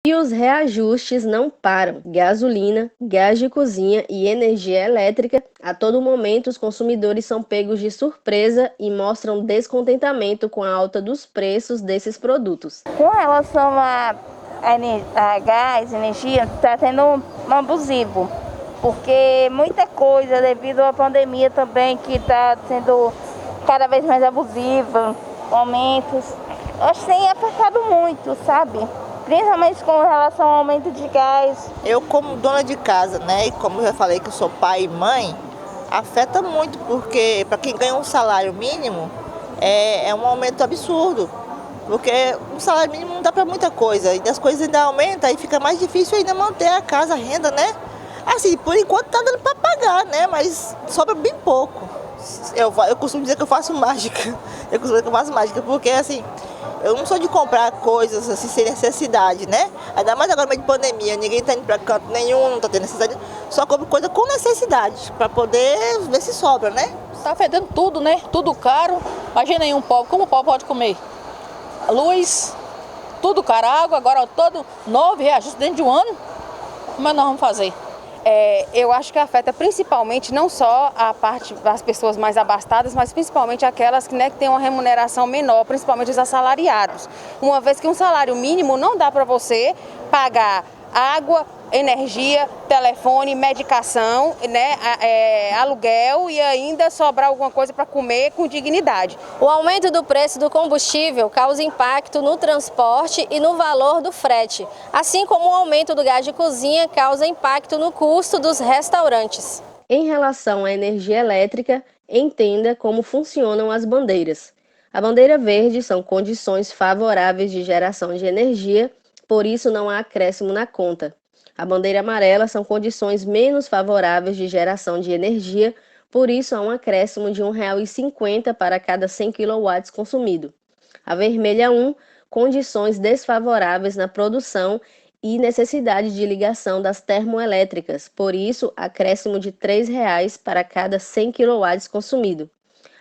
E os reajustes não param. Gasolina, gás de cozinha e energia elétrica, a todo momento os consumidores são pegos de surpresa e mostram descontentamento com a alta dos preços desses produtos. Com relação a gás, energia, está sendo um abusivo, porque muita coisa devido à pandemia também que está sendo cada vez mais abusiva, aumentos, acho que tem afetado muito, sabe? Principalmente com relação ao aumento de gás. Eu, como dona de casa, né, e como eu já falei que eu sou pai e mãe, afeta muito, porque para quem ganha um salário mínimo, é um aumento absurdo. Porque um salário mínimo não dá para muita coisa, e as coisas ainda aumentam, aí fica mais difícil ainda manter a casa, a renda, né? Assim, por enquanto tá dando para pagar, né, mas sobra bem pouco. Eu costumo dizer que eu faço mágica, porque assim, eu não sou de comprar coisas assim sem necessidade, né? Ainda mais agora meio de pandemia, ninguém tá indo para canto nenhum, não tá tendo necessidade. Só compro coisa com necessidade, para poder ver se sobra, né? Tá afetando tudo, né? Tudo caro. Imagina nenhum pobre, como o pobre pode comer? Luz, tudo caro, água, agora todo novo reajuste dentro de um ano. Como é que nós vamos fazer? Eu acho que afeta principalmente não só a parte das pessoas mais abastadas, mas principalmente aquelas que têm uma remuneração menor, principalmente os assalariados. Uma vez que um salário mínimo não dá para você pagar água, energia, telefone, medicação, né, aluguel e ainda sobrar alguma coisa para comer com dignidade. O aumento do preço do combustível causa impacto no transporte e no valor do frete, assim como o aumento do gás de cozinha causa impacto no custo dos restaurantes. Em relação à energia elétrica, entenda como funcionam as bandeiras. A bandeira verde são condições favoráveis de geração de energia, por isso não há acréscimo na conta. A bandeira amarela são condições menos favoráveis de geração de energia, por isso há um acréscimo de R$ 1,50 para cada 100 kW consumido. A vermelha 1, condições desfavoráveis na produção e necessidade de ligação das termoelétricas, por isso acréscimo de R$ 3,00 para cada 100 kW consumido.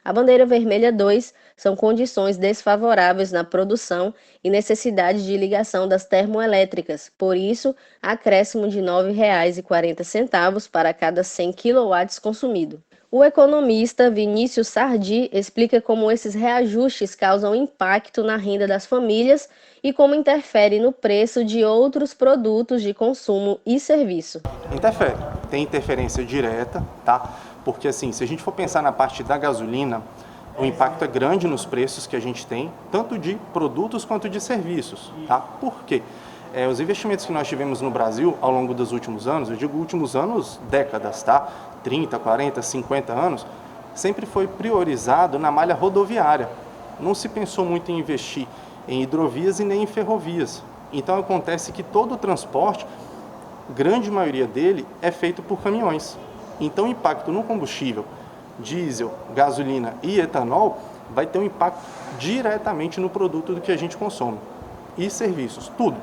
A bandeira vermelha 2 são condições desfavoráveis na produção e necessidade de ligação das termoelétricas, por isso, acréscimo de R$ 9,40 para cada 100 kW consumido. O economista Vinícius Sardi explica como esses reajustes causam impacto na renda das famílias e como interfere no preço de outros produtos de consumo e serviço. Interfere, tem interferência direta, tá? Porque assim, se a gente for pensar na parte da gasolina, o impacto é grande nos preços que a gente tem, tanto de produtos quanto de serviços, tá? Por quê? Os investimentos que nós tivemos no Brasil ao longo dos últimos anos, eu digo últimos anos, décadas, tá? 30, 40, 50 anos, sempre foi priorizado na malha rodoviária. Não se pensou muito em investir em hidrovias e nem em ferrovias. Então acontece que todo o transporte, grande maioria dele, é feito por caminhões. Então o impacto no combustível, diesel, gasolina e etanol, vai ter um impacto diretamente no produto do que a gente consome. E serviços, tudo.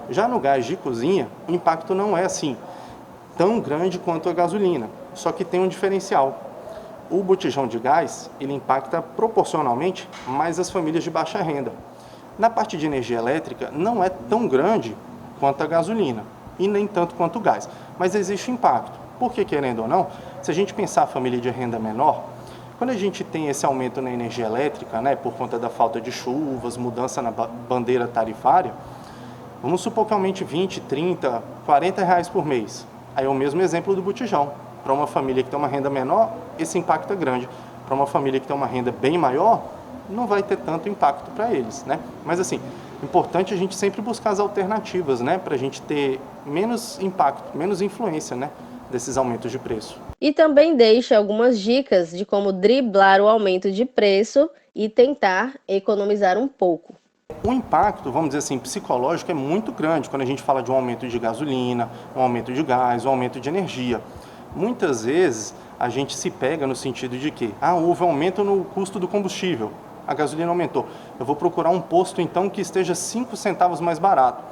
Já no gás de cozinha, o impacto não é assim tão grande quanto a gasolina, só que tem um diferencial. O botijão de gás, ele impacta proporcionalmente mais as famílias de baixa renda. Na parte de energia elétrica, não é tão grande quanto a gasolina e nem tanto quanto o gás, mas existe impacto. Porque, querendo ou não, se a gente pensar a família de renda menor, quando a gente tem esse aumento na energia elétrica, né, por conta da falta de chuvas, mudança na bandeira tarifária, vamos supor que aumente 20, 30, 40 reais por mês. Aí é o mesmo exemplo do botijão. Para uma família que tem uma renda menor, esse impacto é grande. Para uma família que tem uma renda bem maior, não vai ter tanto impacto para eles, né? Mas assim, importante a gente sempre buscar as alternativas, né, para a gente ter menos impacto, menos influência, né, desses aumentos de preço. E também deixa algumas dicas de como driblar o aumento de preço e tentar economizar um pouco. O impacto, vamos dizer assim, psicológico é muito grande quando a gente fala de um aumento de gasolina, um aumento de gás, um aumento de energia. Muitas vezes a gente se pega no sentido de que houve aumento no custo do combustível, a gasolina aumentou. Eu vou procurar um posto então que esteja 5 centavos mais barato.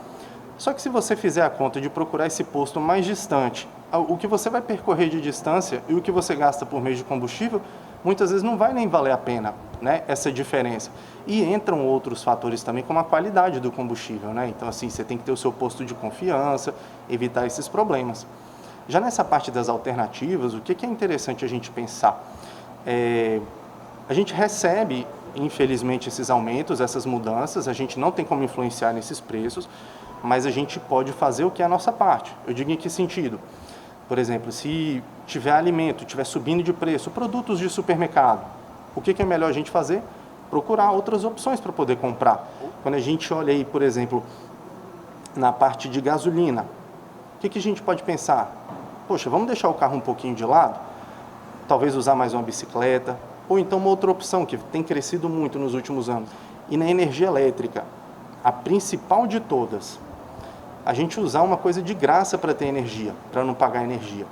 Só que se você fizer a conta de procurar esse posto mais distante, o que você vai percorrer de distância e o que você gasta por mês de combustível muitas vezes não vai nem valer a pena, né, essa diferença. E entram outros fatores também, como a qualidade do combustível, né? Então, assim, você tem que ter o seu posto de confiança, evitar esses problemas. Já nessa parte das alternativas, o que é interessante a gente pensar? A gente recebe, infelizmente, esses aumentos, essas mudanças, a gente não tem como influenciar nesses preços, mas a gente pode fazer o que é a nossa parte. Eu digo em que sentido? Por exemplo, se tiver alimento, tiver subindo de preço, produtos de supermercado, o que é melhor a gente fazer? Procurar outras opções para poder comprar. Quando a gente olha aí, por exemplo, na parte de gasolina, o que a gente pode pensar? Poxa, vamos deixar o carro um pouquinho de lado? Talvez usar mais uma bicicleta, ou então uma outra opção que tem crescido muito nos últimos anos. E na energia elétrica, a principal de todas, a gente usar uma coisa de graça para ter energia, para não pagar energia.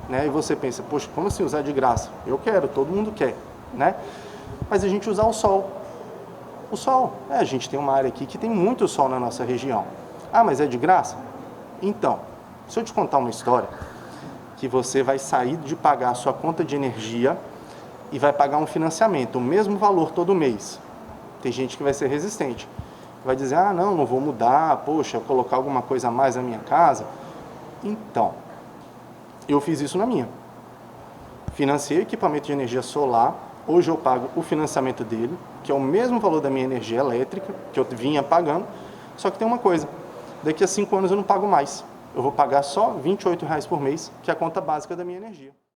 Né? E você pensa, poxa, como assim usar de graça? Eu quero, todo mundo quer, né? Mas a gente usar o sol. O sol, a gente tem uma área aqui que tem muito sol na nossa região. Ah, mas é de graça? Então, se eu te contar uma história, que você vai sair de pagar a sua conta de energia e vai pagar um financiamento, o mesmo valor todo mês. Tem gente que vai ser resistente. Vai dizer, ah, não vou mudar, poxa, colocar alguma coisa a mais na minha casa. Então, eu fiz isso na minha. Financiei equipamento de energia solar, hoje eu pago o financiamento dele, que é o mesmo valor da minha energia elétrica, que eu vinha pagando, só que tem uma coisa, daqui a 5 anos eu não pago mais. Eu vou pagar só R$ 28 por mês, que é a conta básica da minha energia.